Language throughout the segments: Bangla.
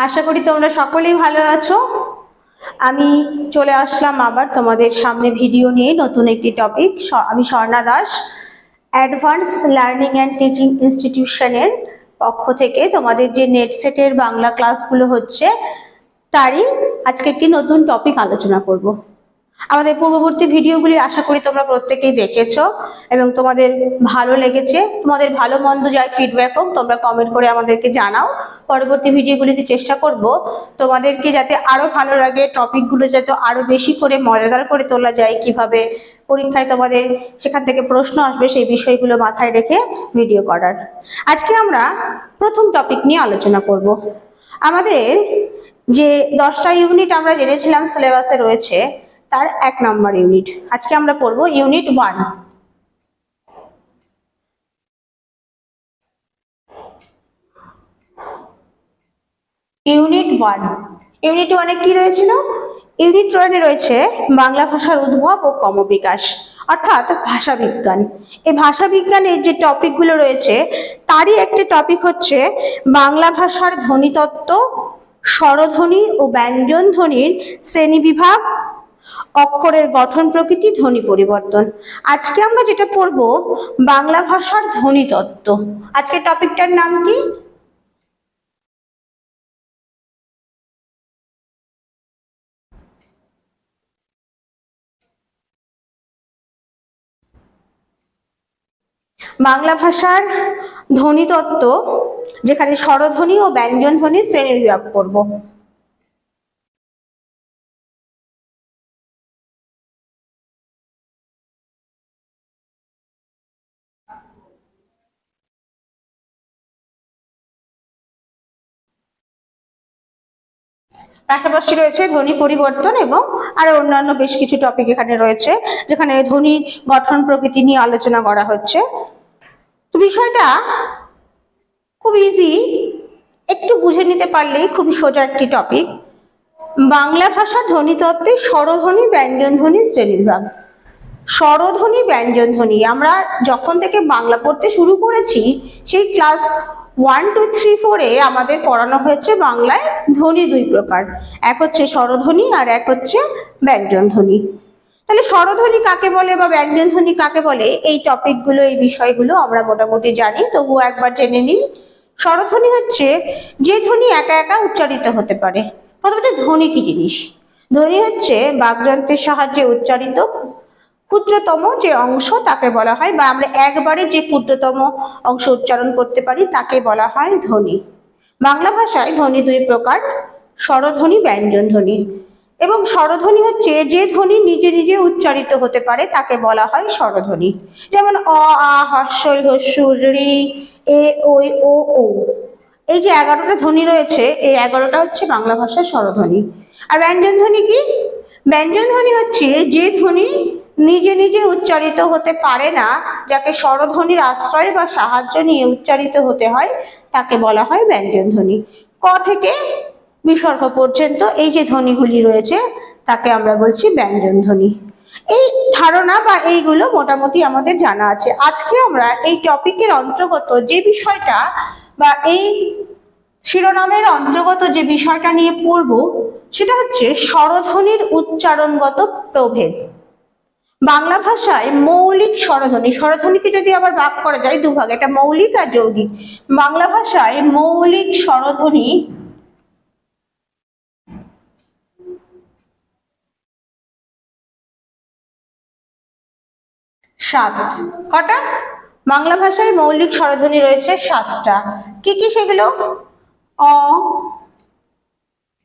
আশা করি তোমরা সকলেই ভালো আছো। আমি চলে আসলাম আবার তোমাদের সামনে ভিডিও নিয়ে নতুন একটি টপিক। আমি Swarna Das, advance learning and teaching ইনস্টিটিউশনের পক্ষ থেকে তোমাদের যে নেট সেটের বাংলা ক্লাসগুলো হচ্ছে তারই আজকে একটি নতুন টপিক আলোচনা করব। আমাদের পূর্ববর্তী ভিডিওগুলি আশা করি তোমরা প্রত্যেকেই দেখেছো এবং তোমাদের ভালো লেগেছে। তোমাদের ভালো মন্দ যাই ফিডব্যাক হোক তোমরা কমেন্ট করে আমাদেরকে জানাও। পরবর্তী ভিডিওগুলিতে চেষ্টা করব তোমাদেরকে যাতে আরো ভালো লাগে, টপিকগুলো যাতে আরো বেশি করে মজাদার করে তোলা যায়, কিভাবে পরীক্ষায় তোমাদের সেখান থেকে প্রশ্ন আসবে সেই বিষয়গুলো মাথায় রেখে ভিডিও করার। আজকে আমরা প্রথম টপিক নিয়ে আলোচনা করব। আমাদের যে 10টা ইউনিট আমরা জেনেছিলাম সিলেবাসে রয়েছে তার 1 নম্বর ইউনিট। আজকে আমরা পড়বো ইউনিট 1। ইউনিট 1 কি রয়েছিল? ইউনিট 1 রয়েছে বাংলা ভাষার উদ্ভব ও ক্রমবিকাশ, অর্থাৎ ভাষা বিজ্ঞান। এই ভাষা বিজ্ঞানের যে টপিকগুলো রয়েছে তারই একটি টপিক হচ্ছে বাংলা ভাষার ধ্বনিতত্ত্ব, স্বরধ্বনি ও ব্যঞ্জন ধ্বনির শ্রেণীবিভাগ, অক্ষরের গঠন প্রকৃতি, ধ্বনি পরিবর্তন। আজকে আমরা যেটা পড়বো বাংলা ভাষার ধ্বনিতত্ত্ব। আজকে টপিকটার নাম কি? বাংলা ভাষার ধ্বনিতত্ত্ব, যেখানে স্বরধ্বনি ও ব্যঞ্জন ধ্বনির শ্রেণীবিভাগ করব। পাশাপাশি রয়েছে ধ্বনি পরিবর্তন এবং আরো অন্যান্য বেশ কিছু টপিক এখানে রয়েছে, যেখানে ধ্বনি গঠন প্রকৃতি নিয়ে আলোচনা করা হচ্ছে। তো বিষয়টা খুব ইজি, একটু বুঝে নিতে পারলেই খুব সোজা একটি টপিক। বাংলা ভাষা ধ্বনিতত্ত্বে স্বরধ্বনি ব্যঞ্জন ধ্বনির শ্রেণীবিভাগ। স্বরধ্বনি ব্যঞ্জন ধ্বনি আমরা যখন থেকে বাংলা পড়তে শুরু করেছি সেই ক্লাস 1, 2, 3, 4-এ আমাদের পড়ানো হয়েছে বাংলায় ধ্বনি 2 প্রকার, এক হচ্ছে স্বরধ্বনি আর এক হচ্ছে ব্যঞ্জন ধ্বনি। তাহলে স্বরধ্বনি কাকে বলে বা ব্যঞ্জন ধ্বনি কাকে বলে, এই টপিকগুলো এই বিষয়গুলো আমরা মোটামুটি জানি, তবুও একবার জেনে নিই। স্বরধ্বনি হচ্ছে যে ধ্বনি একা একা উচ্চারিত হতে পারে। প্রথমত ধ্বনি কি জিনিস? ধ্বনি হচ্ছে বাকযন্ত্রের সাহায্যে উচ্চারিত ক্ষুদ্রতম যে অংশ তাকে বলা হয়, বা আমরা একবারে যে ক্ষুদ্রতম অংশ উচ্চারণ করতে পারি তাকে বলা হয় ধ্বনি। বাংলা ভাষায় ধ্বনি 2 প্রকার, স্বরধ্বনি ব্যঞ্জন ধ্বনি। এবং স্বরধ্বনি হচ্ছে যে ধ্বনি নিজে নিজে উচ্চারিত হতে পারে তাকে বলা হয় স্বরধ্বনি। যেমন অ, আ, হস্যই, হস্যু, ঋ, এ, ওই, ও, ও। এই যে 11টা ধ্বনি রয়েছে, এই 11টা হচ্ছে বাংলা ভাষার স্বরধ্বনি। আর ব্যঞ্জন ধ্বনি কি? ব্যঞ্জন ধ্বনি হচ্ছে যে ধ্বনি নিজে নিজে উচ্চারিত হতে পারে না, যাকে স্বরধ্বনির আশ্রয় বা সাহায্য নিয়ে উচ্চারিত হতে হয়, তাকে বলা হয় ব্যঞ্জন ধ্বনি। ক থেকে বিসর্গ পর্যন্ত এই যে ধ্বনিগুলি রয়েছে তাকে আমরা বলছি ব্যঞ্জন ধ্বনি। এই ধারণা বা এইগুলো মোটামুটি আমাদের জানা আছে। আজকে আমরা এই টপিকের অন্তর্গত যে বিষয়টা বা এই শিরোনামের অন্তর্গত যে বিষয়টা নিয়ে পড়ব সেটা হচ্ছে স্বরধ্বনির উচ্চারণগত প্রভেদ। বাংলা ভাষায় মৌলিক স্বরধ্বনি, স্বরধ্বনিকে যদি আবার ভাগ করা যায় দুভাগে, একটা মৌলিক আর যৌগিক। বাংলা ভাষায় মৌলিক স্বরধ্বনি 7। কটা? বাংলা ভাষায় মৌলিক স্বরধ্বনি রয়েছে 7টা। কি কি সেগুলো? অ,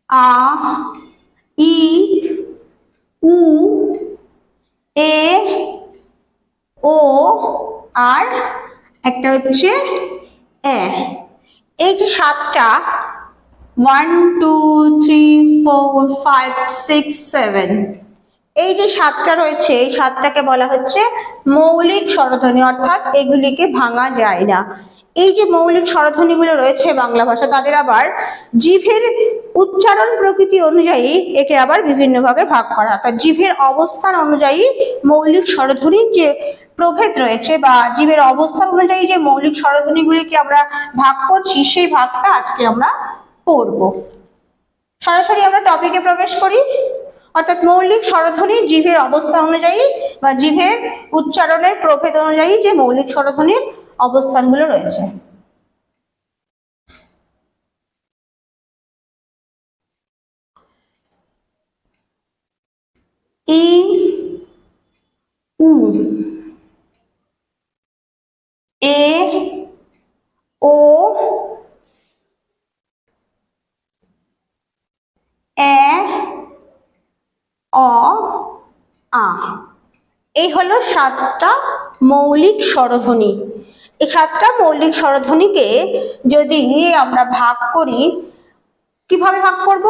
আ, ই, উ, এ, ও আর একটা হচ্ছে এ। এই যে 7টা, 1, 2, 3, 4, 5, 6, 7, এই যে 7টা রয়েছে এই 7টাকে বলা হচ্ছে মৌলিক স্বরধ্বনি, অর্থাৎ এগুলিকে ভাঙা যায় না। এই যে মৌলিক স্বরধ্বনিগুলো রয়েছে বাংলা ভাষা, তাদের আবার জিভের উচ্চারণ প্রকৃতি অনুযায়ী একে আবার বিভিন্ন ভাগে ভাগ করা, অর্থাৎ জিভের অবস্থান অনুযায়ী মৌলিক স্বরধ্বনির যে প্রভেদ রয়েছে বা জীবের অবস্থান অনুযায়ী যে মৌলিক স্বরধ্বনিগুলিকে আমরা ভাগ করছি সেই ভাগটা আজকে আমরা পড়বো। সরাসরি আমরা টপিকে প্রবেশ করি, অর্থাৎ মৌলিক স্বরধ্বনি জিভের অবস্থা অনুযায়ী বা জিভের উচ্চারণের প্রভেদ অনুযায়ী যে মৌলিক স্বরধ্বনির অবস্থানগুলো রয়েছে। ই, উ, এ, ও, এ, অ, আ। এই হলো 7টা মৌলিক স্বরধ্বনি। এই 7টা মৌলিক স্বরধ্বনিকে যদি আমরা ভাগ করি, কিভাবে ভাগ করব?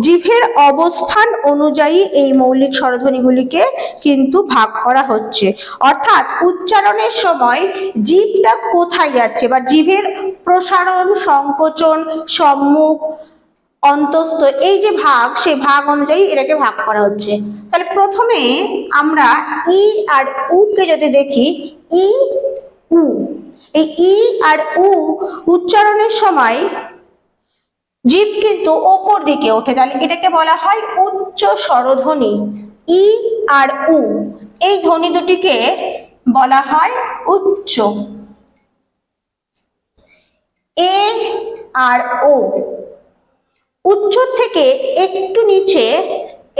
জিভের অবস্থান অনুযায়ী এই মৌলিক স্বরধ্বনিগুলিকে কিন্তু ভাগ করা হচ্ছে, অর্থাৎ উচ্চারণের সময় জিভটা কোথায় যাচ্ছে বা জিভের প্রসারণ, সংকোচন, সম্মুখ, অন্তস্থ, এই যে ভাগ, সেই ভাগ অনুযায়ী এটাকে ভাগ করা হচ্ছে। তাহলে প্রথমে আমরা ই আর উ কে যদি দেখি, ই, উ, এই ই আর উ উচ্চারণের সময় জিভ কিন্তু ওপর দিকে ওঠে, তাহলে এটাকে বলা হয় উচ্চ স্বরধ্বনি। ই আর উ এই ধ্বনি দুটিকে বলা হয় উচ্চ। এ আর ও উচ্চ থেকে একটু নিচে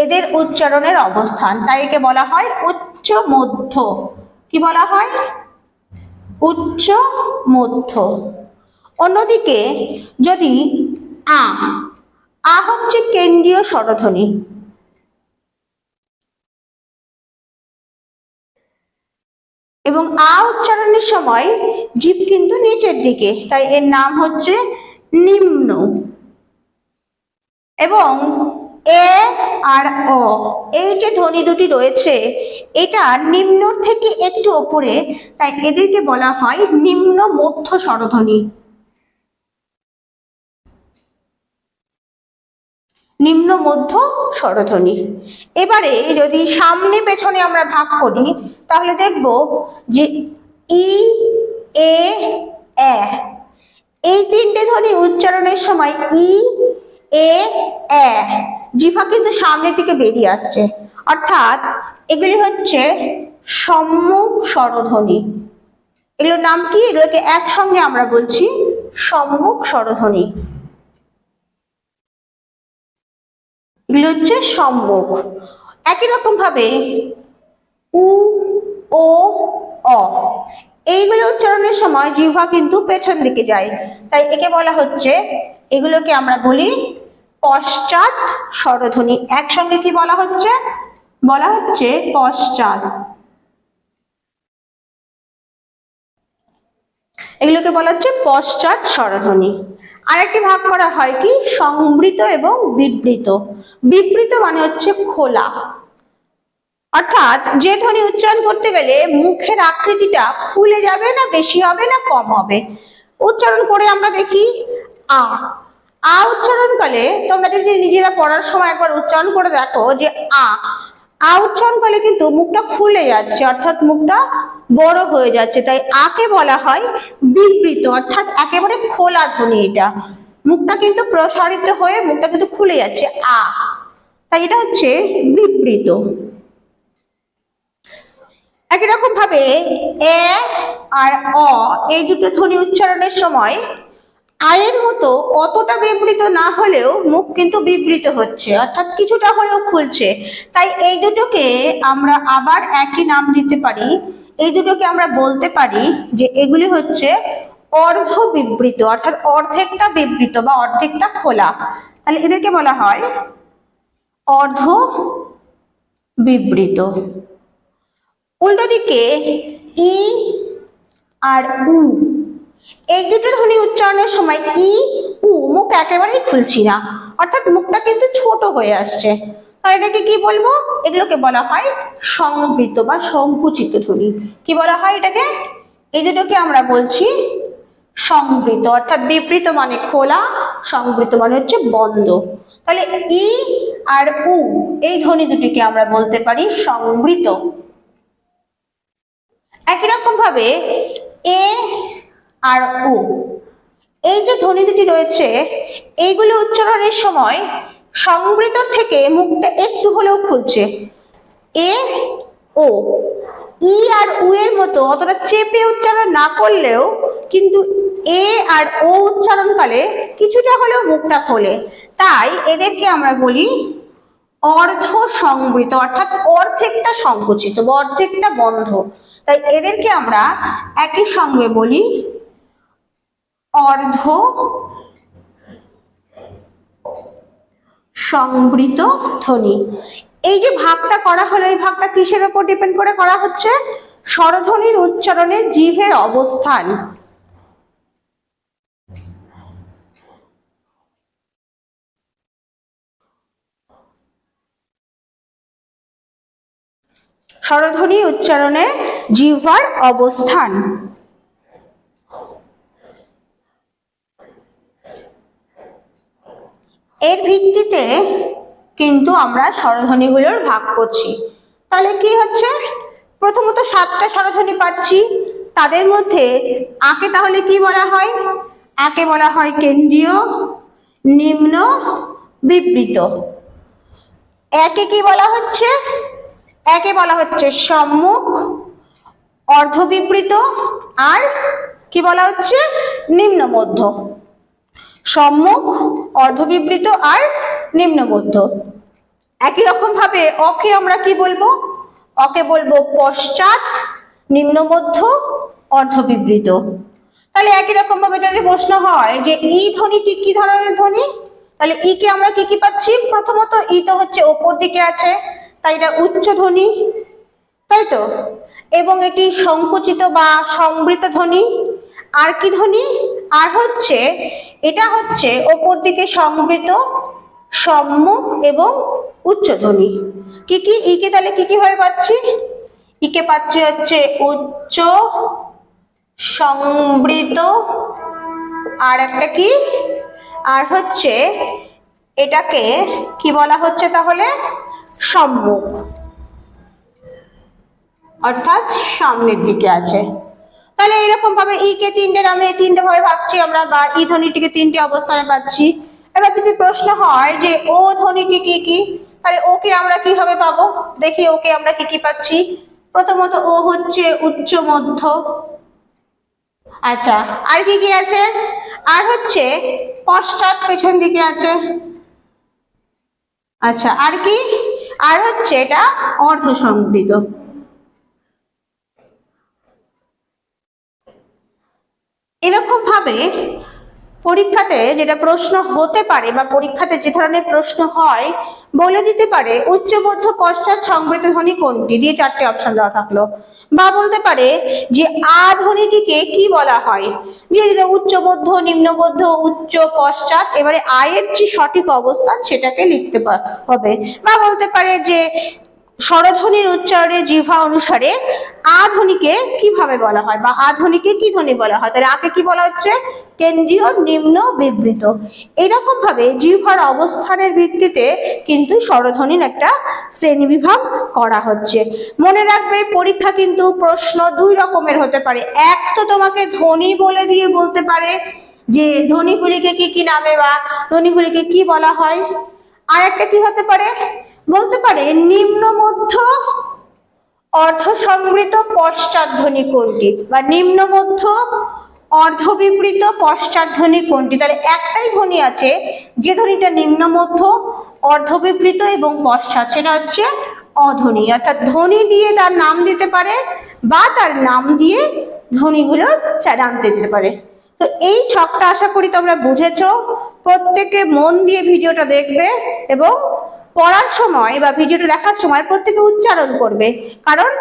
এদের উচ্চারণের অবস্থান, তাই একে বলা হয় উচ্চ মধ্য। কি বলা হয়? উচ্চ মধ্য। অন্যদিকে যদি আ, আ হচ্ছে কেন্দ্রীয় স্বরধ্বনি, এবং আ উচ্চারণের সময় জিভ কিন্তু নিচের দিকে, তাই এর নাম হচ্ছে নিম্ন। এবং এ আর অ এই যে ধ্বনি দুটি রয়েছে, এটা নিম্ন থেকে একটু উপরে, তাই এদেরকে বলা হয় নিম্ন মধ্য স্বরধ্বনি। নিম্ন মধ্য স্বরধ্বনি। এবারে যদি সামনে পেছনে আমরা ভাগ করি, তাহলে দেখব যে ই, এ, এ এই 3টে ধ্বনি উচ্চারণের সময় ই, এ, এ জিহ্বা কিন্তু সামনের দিকে বেরিয়ে আসছে, অর্থাৎ এগুলি হচ্ছে সম্মুখ স্বরধ্বনি। এগুলোর নাম কি? এগুলোকে একসঙ্গে আমরা বলছি সম্মুখ স্বরধ্বনি। এগুলো হচ্ছে সম্মুখ। একই রকম ভাবে উ, ও, অ এইগুলো উচ্চারণের সময় জিহ্বা কিন্তু পেছন দিকে যায়, তাই একে বলা হচ্ছে, এগুলোকে আমরা বলি পশ্চাৎ স্বরধ্বনি। একসঙ্গে কি বলা হচ্ছে? বলা হচ্ছে পশ্চাৎ। এগুলোকে বলা হচ্ছে পশ্চাৎ স্বরধ্বনি। আরেকটি ভাগ করা হয় কি সংবৃত এবং বিবৃত। বিবৃত মানে হচ্ছে খোলা, অর্থাৎ যে ধ্বনি উচ্চারণ করতে গেলে মুখের আকৃতিটা খুলে যাবে, না বেশি হবে না কম হবে। উচ্চারণ করে আমরা দেখি আ, আ উচ্চারণকালে তোমরা যদি নিজেরা পড়ার সময় একবার উচ্চারণ করে দেখো যে আ, আ উচ্চারণকালে কিন্তু মুখটা খুলে যাচ্ছে, অর্থাৎ মুখটা বড় হয়ে যাচ্ছে, তাই আকে বলা হয় বিবৃত, অর্থাৎ একেবারে খোলা ধ্বনি। এটা মুখটা কিন্তু প্রসারিত হয়ে মুখটা কিন্তু খুলে যাচ্ছে আ, তাই এটা হচ্ছে বিবৃত। একই রকম ভাবে এ আর অ এই দুটো ধ্বনি উচ্চারণের সময় আয়ের মতো অতটা বিবৃত না হলেও মুখ কিন্তু বিবৃত হচ্ছে, অর্থাৎ কিছুটা হলেও খুলছে, তাই এই দুটোকে আমরা আবার একই নাম দিতে পারি। এই দুটোকে আমরা বলতে পারি যে এগুলি হচ্ছে অর্ধ বিবৃত, অর্থাৎ অর্ধেকটা বিবৃত বা অর্ধেকটা খোলা, তাহলে এদেরকে বলা হয় অর্ধ বিবৃত। উল্টো দিকে ই আর উ এই দুটো ধ্বনি উচ্চারণের সময় ই, উ মুখ একেবারেই খুলছি না, অর্থাৎ মুখটা কিন্তু ছোট হয়ে আসছে, তাই এটাকে কি বলবো? এগুলোকে বলা হয় সংবৃত বা সংকুচিত ধ্বনি। কি বলা হয় এটাকে? এই দুটোকে আমরা বলছি সংবৃত, অর্থাৎ বিবৃত মানে খোলা, সংবৃত মানে হচ্ছে বন্ধ। তাহলে ই আর উ এই ধ্বনি দুটিকে আমরা বলতে পারি সংবৃত। একই রকম ভাবে এ আর ও এই যে ধ্বনি দুটি রয়েছে, এইগুলো উচ্চারণের সময় সংবৃত থেকে মুখটা একটু হলেও খুলছে, এ ও, ই আর উ এর মতো অতটা চেপে উচ্চারণ না করলেও কিন্তু এ আর ও উচ্চারণকালে কিছুটা হলেও মুখটা খোলে, তাই এদেরকে আমরা বলি অর্ধ সংবৃত, অর্থাৎ অর্ধেকটা সংকুচিত বা অর্ধেকটা বন্ধ। তাই এদেরকে আমরা একই সঙ্গে বলি অর্ধ সংবৃত ধ্বনি। এই যে ভাগটা করা হলো, এই ভাগটা কিসের উপর ডিপেন্ড করে করা হচ্ছে? স্বরধ্বনির উচ্চারণে জিভের অবস্থান। স্বরধ্বনি উচ্চারণে জিহ্বার অবস্থান। এর ভিত্তিতে কিন্তু আমরা স্বরধ্বনিগুলোর ভাগ করছি। তাহলে কি হচ্ছে? প্রথমত 7টা স্বরধ্বনি পাচ্ছি, তাদের মধ্যে আকে তাহলে কি বলা হয়? আকে বলা হয় কেন্দ্রীয়, নিম্ন, বিবৃত। একে কি বলা হচ্ছে? একে বলা হচ্ছে সম্মুখ, অর্ধবিবৃত, আর কি বলা হচ্ছে? নিম্ন মধ্য। সম্মুখ, অর্ধবিবৃত আর নিম্ন মধ্য। একই রকম ভাবে অকে আমরা কি বলবো? অকে বলবো পশ্চাৎ, নিম্ন মধ্য, অর্ধবিবৃত। তাহলে একই রকম ভাবে যদি প্রশ্ন হয় যে ই ধ্বনিটি কি ধরনের ধ্বনি, তাহলে ই কে আমরা কি কি পাচ্ছি? প্রথমত ই তো হচ্ছে ওপর দিকে আছে, তাই এটা উচ্চ ধ্বনি, তাই তো, এবং এটি সংকুচিত বা সংবৃত ধ্বনি। আর কি ধ্বনি? আর হচ্ছে এটা হচ্ছে ওপর দিকে সংবৃত, সম্মুখ এবং উচ্চ ধ্বনি। কি কি ইকে তাহলে কি কি ভাবে পাচ্ছি? ইকে পাচ্ছি হচ্ছে উচ্চ সংবৃত, আর একটা কি, আর হচ্ছে এটাকে কি বলা হচ্ছে তাহলে? সম্মুখ, অর্থাৎ সামনের দিকে আছে। তাহলে এরকম ভাবে ই কে 3টে নামে 3টে ভাবে ভাবছি আমরা, বা ই ধ্বনিটিকে 3টে অবস্থানে পাচ্ছি। এবার যদি প্রশ্ন হয় যে ও ধ্বনিটি কি কি, তাহলে ওকে আমরা কিভাবে পাবো? দেখি ওকে আমরা কি কি পাচ্ছি। প্রথমত ও হচ্ছে উচ্চ মধ্য, আচ্ছা, আর কি কি আছে? আর হচ্ছে পশ্চাৎ, পেছন দিকে আছে, আচ্ছা, আর কি? আর হচ্ছে এটা অর্ধ সংবৃত। এরকম ভাবে পরীক্ষাতে যেটা প্রশ্ন হতে পারে বা পরীক্ষাতে যে ধরনের প্রশ্ন হয়, বলে দিতে পারে উচ্চ মধ্য পশ্চাৎ সংবৃত ধ্বনি কোনটি, দিয়ে 4টে অপশন দেওয়া থাকলো। বা বলতে পারে যে আ ধ্বনিটিকে কি বলা হয়, দিয়ে দিলে উচ্চ মধ্য, নিম্ন মধ্য, উচ্চ, পশ্চাৎ, এবারে আয়ের যে সঠিক অবস্থান সেটাকে লিখতে হবে। বা বলতে পারে যে স্বরধ্বনির উচ্চারণে জিহ্বা অনুসারে আ ধ্বনিকে কিভাবে বলা হয়, বা আ ধ্বনিকে কি ধ্বনি বলা হয়। তাহলে আকে কি বলা হচ্ছে? কেন্দ্রীয়, নিম্ন, বিবৃত। এরকম ভাবে জিহ্বার অবস্থানের ভিত্তিতে কিন্তু স্বরধ্বনির একটা শ্রেণীবিভাগ করা হচ্ছে। মনে রাখবে পরীক্ষা কিন্তু প্রশ্ন 2 রকমের হতে পারে। এক তো তোমাকে ধ্বনি বলে দিয়ে বলতে পারে যে ধ্বনিগুলিকে কি কি নামে বা ধ্বনিগুলিকে কি বলা হয়। আর একটা কি হতে পারে? বলতে পারে নিম্ন মধ্য অর্ধ সংবৃত পশ্চাৎ ধ্বনি কোনটি, বা নিম্ন মধ্য অর্ধবিবৃত পশ্চাৎ ধ্বনি কোনটি। তাহলে একটাই ধ্বনি আছে যে ধ্বনিটা নিম্ন মধ্য, অর্ধবিবৃত এবং পশ্চাৎ, সেটা হচ্ছে অধ্বনি। অর্থাৎ ধ্বনি দিয়ে তার নাম দিতে পারে বা তার নাম দিয়ে ধ্বনিগুলোর নামতে দিতে পারে। তো এই ছকটা আশা করি তোমরা বুঝেছো। প্রত্যেকে মন দিয়ে ভিডিওটা দেখবে এবং পড়ার সময় বা ভিডিওটা দেখার সময় প্রত্যেকে উচ্চারণ করবে, কারণ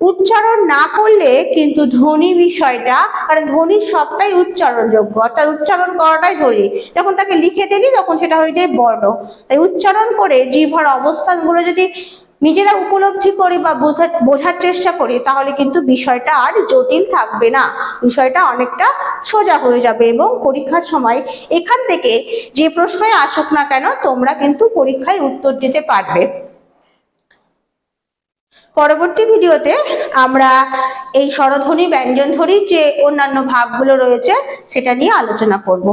উচ্চারণ না করলে কিন্তু ধ্বনি বিষয়টা, কারণ ধ্বনির সবটাই উচ্চারণযোগ্য, অর্থাৎ উচ্চারণ করাটাই ধ্বনি। যখন তাকে লিখে দিলি তখন সেটা হয়ে যায় বর্ণ। তাই উচ্চারণ করে জিহ্বার অবস্থানগুলো যদি নিজেরা উপলব্ধি করি বা বোঝার চেষ্টা করি, তাহলে কিন্তু বিষয়টা আর জটিল থাকবে না, বিষয়টা অনেকটা সোজা হয়ে যাবে এবং পরীক্ষার সময় এখান থেকে যে প্রশ্নই আসুক না কেন তোমরা কিন্তু পরীক্ষায় উত্তর দিতে পারবে। পরবর্তী ভিডিওতে আমরা এই স্বরধ্বনি ব্যঞ্জনধ্বনির যে অন্যান্য ভাগগুলো রয়েছে সেটা নিয়ে আলোচনা করব।